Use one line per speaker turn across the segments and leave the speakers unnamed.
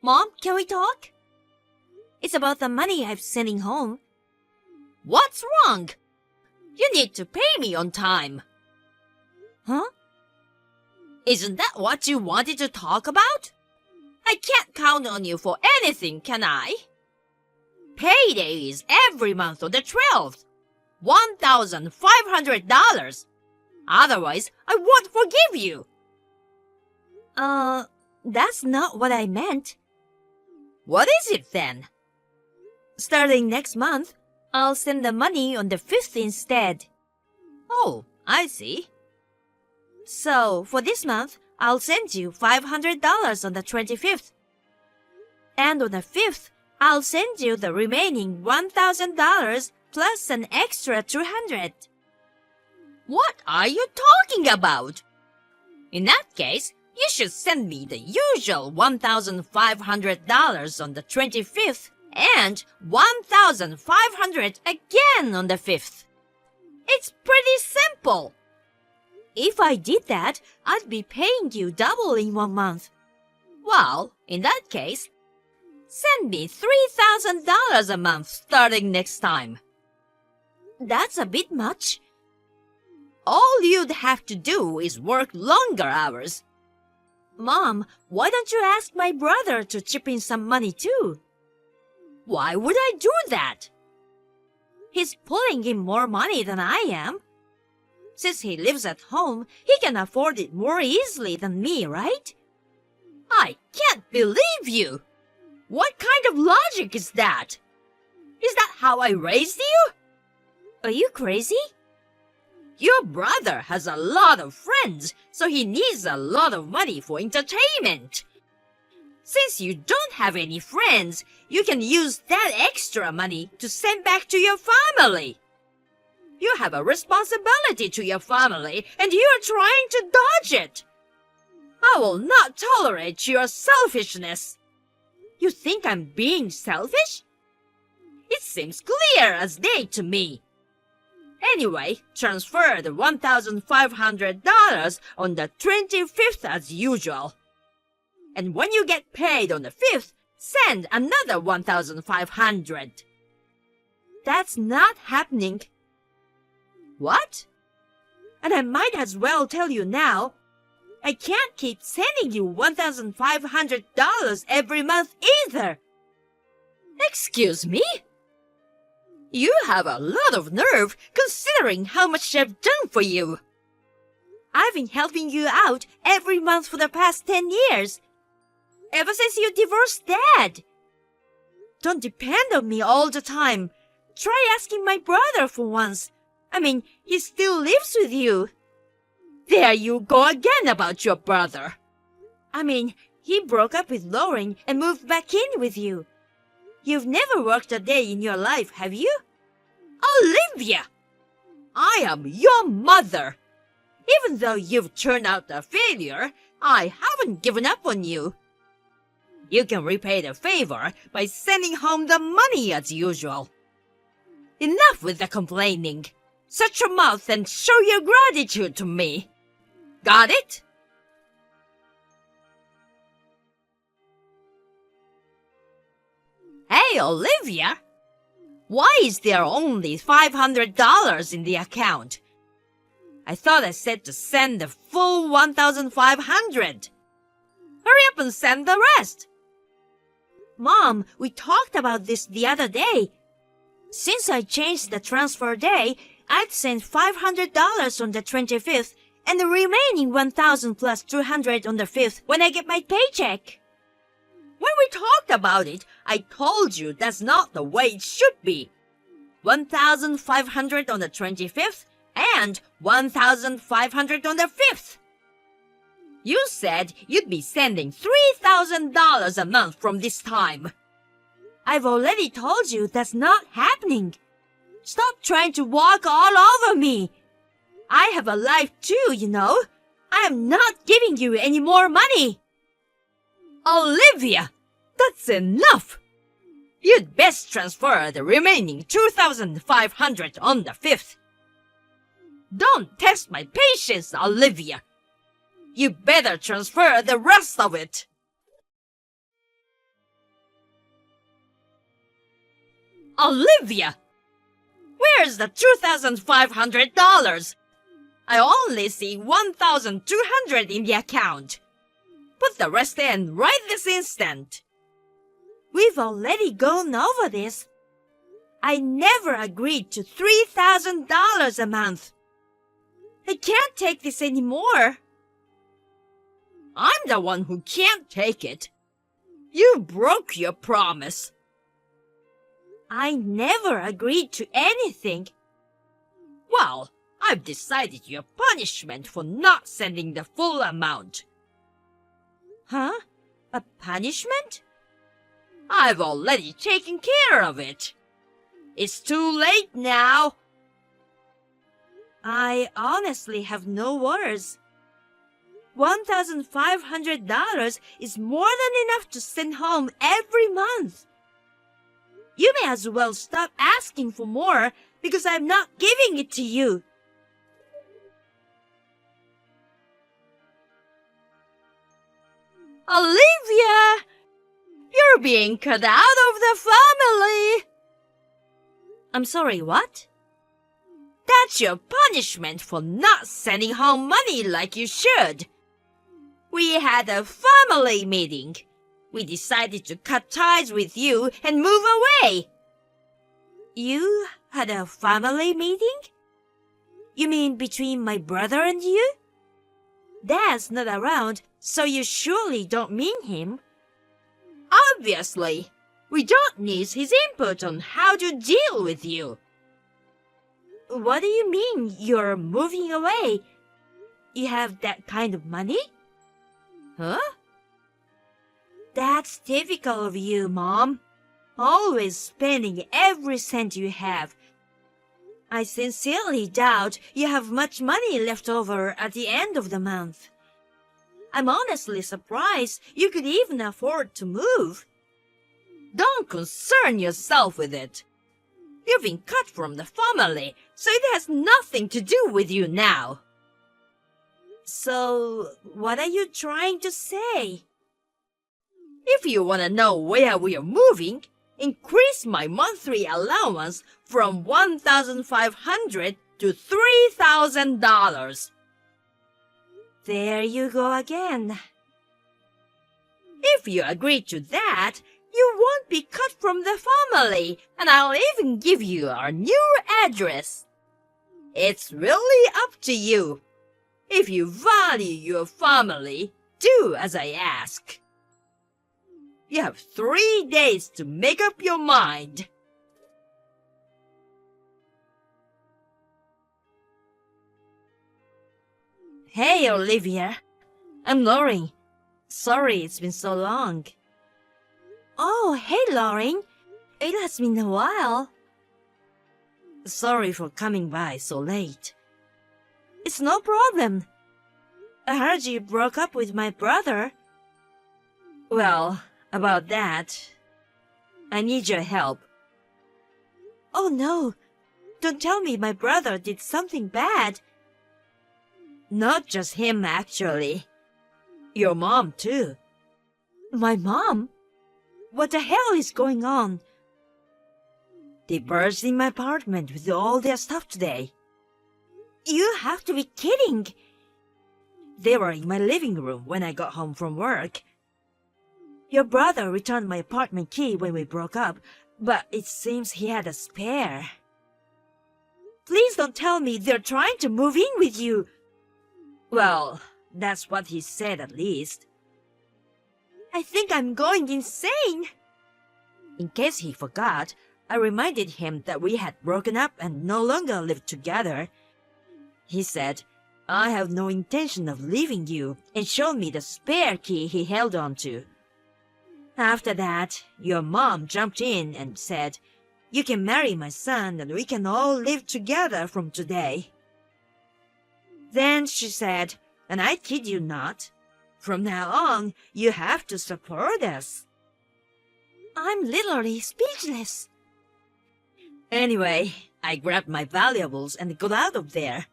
Mom, can we talk? It's about the money I'm sending home.
What's wrong? You need to pay me on time.
Huh?
Isn't that what you wanted to talk about? I can't count on you for anything, can I? Payday is every month on the 12th. $1,500. Otherwise, I won't forgive you.
That's not what I meant.
What is it then?
Starting next month, I'll send the money on the 5th instead.
Oh, I see.
So, for this month, I'll send you $500 on the 25th. And on the 5th, I'll send you the remaining $1,000 plus an extra $200.
What are you talking about? In that case, you should send me the usual $1,500 on the 25th and $1,500 again on the 5th. It's pretty simple.
If I did that, I'd be paying you double in 1 month.
Well, in that case, send me $3,000 a month starting next time.
That's a bit much.
All you'd have to do is work longer hours.
Mom, why don't you ask my brother to chip in some money too?
Why would I do that?
He's pulling in more money than I am. Since he lives at home, he can afford it more easily than me, right?
I can't believe you! What kind of logic is that? Is that how I raised you?
Are you crazy?
Your brother has a lot of friends, so he needs a lot of money for entertainment. Since you don't have any friends, you can use that extra money to send back to your family. You have a responsibility to your family, and you are trying to dodge it. I will not tolerate your selfishness. You think I'm being selfish? It seems clear as day to me. Anyway, transfer the $1,500 on the 25th as usual. And when you get paid on the 5th, send another $1,500.
That's not happening.
What?
And I might as well tell you now. I can't keep sending you $1,500 every month either.
Excuse me? You have a lot of nerve considering how much I've done for you.
I've been helping you out every month for the past 10 years. Ever since you divorced Dad. Don't depend on me all the time. Try asking my brother for once. I mean, he still lives with you.
There you go again about your brother.
I mean, he broke up with Lauren and moved back in with you. You've never worked a day in your life, have you?
Olivia! I am your mother. Even though you've turned out a failure, I haven't given up on you. You can repay the favor by sending home the money as usual. Enough with the complaining. Shut your mouth and show your gratitude to me. Got it? Hey, Olivia! Why is there only $500 in the account? I thought I said to send the full $1,500. Hurry up and send the rest.
Mom, we talked about this the other day. Since I changed the transfer day, I'd send $500 on the 25th and the remaining $1,000 plus $200 on the 5th when I get my paycheck.
When we talked about it, I told you that's not the way it should be. $1,500 on the 25th and $1,500 on the 5th. You said you'd be sending $3,000 a month from this time.
I've already told you that's not happening. Stop trying to walk all over me. I have a life too, you know. I am not giving you any more money.
Olivia, that's enough. You'd best transfer the remaining $2,500 on the 5th. Don't test my patience, Olivia. You better transfer the rest of it. Olivia! Where's the $2,500? I only see $1,200 in the account. Put the rest in right this instant.
We've already gone over this. I never agreed to $3,000 a month. I can't take this anymore.
I'm the one who can't take it. You broke your promise.
I never agreed to anything.
Well, I've decided your punishment for not sending the full amount.
Huh? A punishment?
I've already taken care of it. It's too late now.
I honestly have no words. $1,500 is more than enough to send home every month. You may as well stop asking for more because I'm not giving it to you.
Olivia! You're being cut out of the family!
I'm sorry, what?
That's your punishment for not sending home money like you should. We had a family meeting. We decided to cut ties with you and move away.
You had a family meeting? You mean between my brother and you? Dad's not around, so you surely don't mean him.
Obviously, we don't need his input on how to deal with you.
What do you mean you're moving away? You have that kind of money?
Huh?
That's typical of you, Mom. Always spending every cent you have. I sincerely doubt you have much money left over at the end of the month. I'm honestly surprised you could even afford to move.
Don't concern yourself with it. You've been cut from the family, so it has nothing to do with you now.
So, what are you trying to say?
If you want to know where we are moving, increase my monthly allowance from $1,500 to $3,000.
There you go again.
If you agree to that, you won't be cut from the family, and I'll even give you our new address. It's really up to you. If you value your family, do as I ask. You have 3 days to make up your mind.
Hey, Olivia. I'm Lauren. Sorry it's been so long. Oh, hey, Lauren. It has been a while. Sorry for coming by so late. It's no problem. I heard you broke up with my brother. Well, about that, I need your help. Oh no, don't tell me my brother did something bad. Not just him, actually. Your mom, too. My mom? What the hell is going on? They burst in my apartment with all their stuff today. You have to be kidding. They were in my living room when I got home from work. Your brother returned my apartment key when we broke up, but it seems he had a spare. Please don't tell me they're trying to move in with you. Well, that's what he said at least. I think I'm going insane. In case he forgot, I reminded him that we had broken up and no longer lived together. He said, I have no intention of leaving you, and showed me the spare key he held on to. After that, your mom jumped in and said, you can marry my son and we can all live together from today. Then she said, and I kid you not, from now on, you have to support us. I'm literally speechless. Anyway, I grabbed my valuables and got out of there.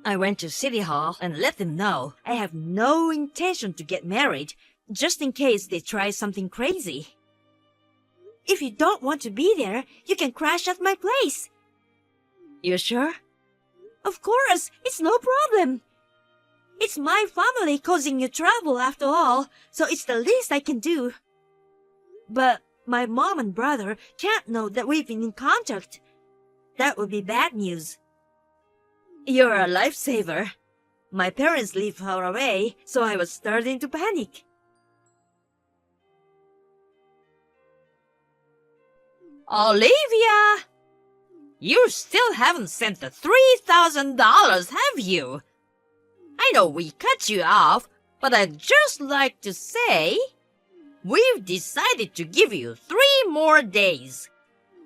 I went to City Hall and let them know I have no intention to get married, just in case they try something crazy. If you don't want to be there, you can crash at my place.
You sure?
Of course, it's no problem. It's my family causing you trouble after all, so it's the least I can do. But my mom and brother can't know that we've been in contact. That would be bad news.
You're a lifesaver.
My parents live far away, so I was starting to panic.
Olivia! You still haven't sent the $3,000, have you? I know we cut you off, but I'd just like to say, we've decided to give you 3 more days.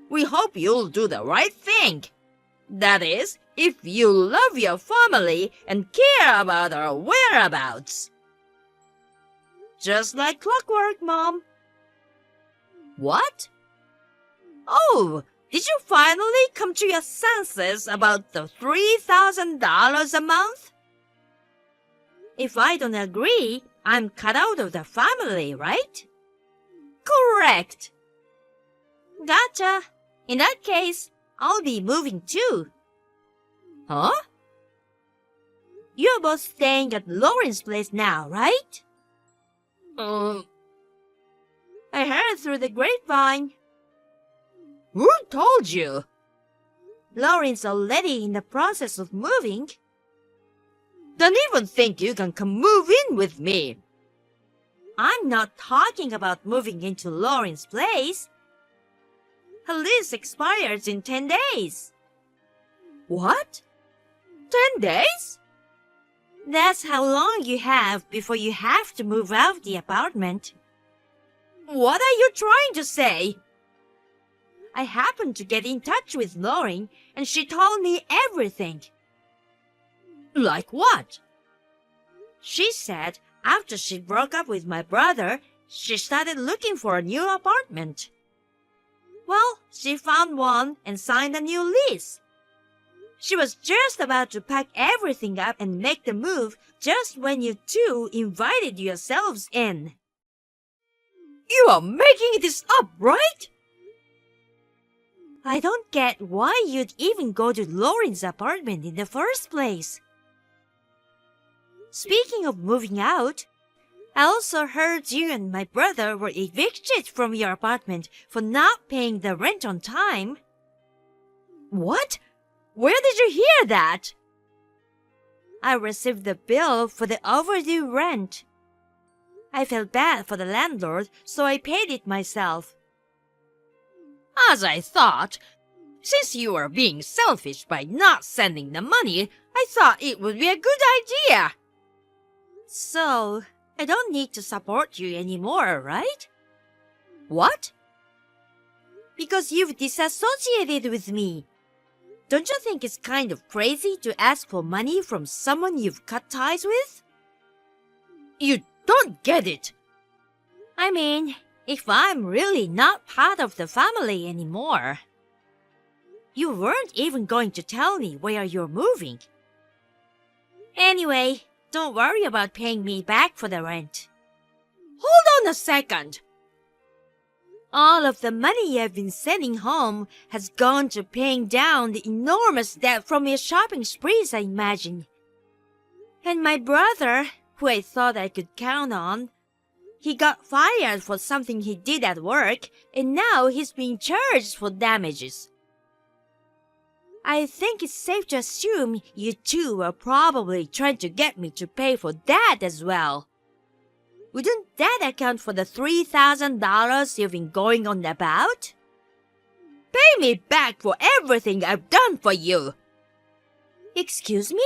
We hope you'll do the right thing. That is, if you love your family and care about our whereabouts.
Just like clockwork, Mom.
What? Oh, did you finally come to your senses about the $3,000 a month?
If I don't agree, I'm cut out of the family, right?
Correct.
Gotcha. In that case, I'll be moving too.
Huh?
You're both staying at Lauren's place now, right? I heard through the grapevine.
Who told you?
Lauren's already in the process of moving.
Don't even think you can come move in with me.
I'm not talking about moving into Lauren's place. Her lease expires in 10 days.
What? 10 days?
That's how long you have before you have to move out of the apartment.
What are you trying to say?
I happened to get in touch with Lauren, and she told me everything.
Like what?
She said after she broke up with my brother, she started looking for a new apartment. Well, she found one and signed a new lease. She was just about to pack everything up and make the move just when you two invited yourselves in.
You are making this up, right?
I don't get why you'd even go to Lauren's apartment in the first place. Speaking of moving out, I also heard you and my brother were evicted from your apartment for not paying the rent on time.
What? Where did you hear that?
I received the bill for the overdue rent. I felt bad for the landlord, so I paid it myself.
As I thought, since you were being selfish by not sending the money, I thought it would be a good idea.
So, I don't need to support you anymore, right?
What?
Because you've disassociated with me. Don't you think it's kind of crazy to ask for money from someone you've cut ties with?
You don't get it.
I mean, if I'm really not part of the family anymore. You weren't even going to tell me where you're moving. Anyway, don't worry about paying me back for the rent.
Hold on a second.
All of the money I've been sending home has gone to paying down the enormous debt from your shopping sprees, I imagine. And my brother, who I thought I could count on, he got fired for something he did at work, and now he's being charged for damages. I think it's safe to assume you two were probably trying to get me to pay for that as well. Wouldn't that account for the $3,000 you've been going on about?
Pay me back for everything I've done for you.
Excuse me?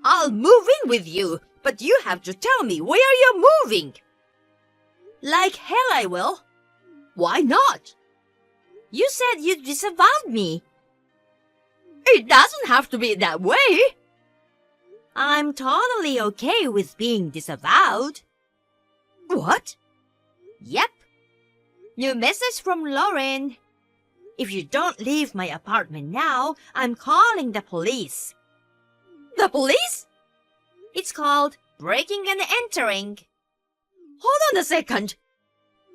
I'll move in with you, but you have to tell me where you're moving.
Like hell I will.
Why not?
You said you disavowed me.
It doesn't have to be that way.
I'm totally okay with being disavowed.
What?
Yep. New message from Lauren. If you don't leave my apartment now, I'm calling the police.
The police?
It's called breaking and entering.
Hold on a second.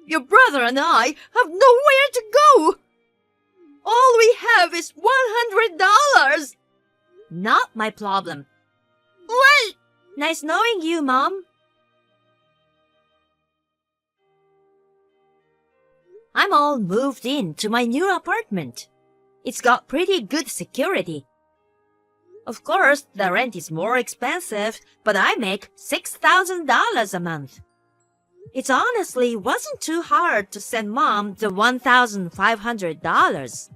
Your brother and I have nowhere to go. All we have is $100. Not my problem. Well, nice knowing you, Mom. I'm all moved in to my new apartment. It's got pretty good security. Of course, the rent is more expensive, but I make $6,000 a month. It honestly wasn't too hard to send Mom the $1,500.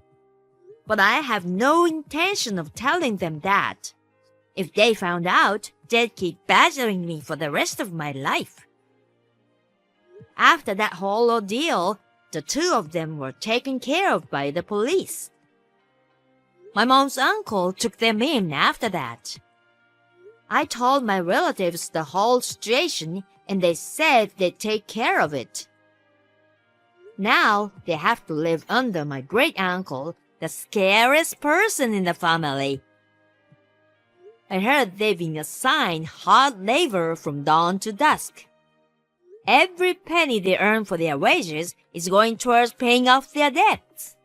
But I have no intention of telling them that. If they found out, they'd keep badgering me for the rest of my life. After that whole ordeal, the two of them were taken care of by the police. My mom's uncle took them in after that. I told my relatives the whole situation and they said they'd take care of it. Now they have to live under my great-uncle, the scariest person in the family. I heard they've been assigned hard labor from dawn to dusk. Every penny they earn for their wages is going towards paying off their debts.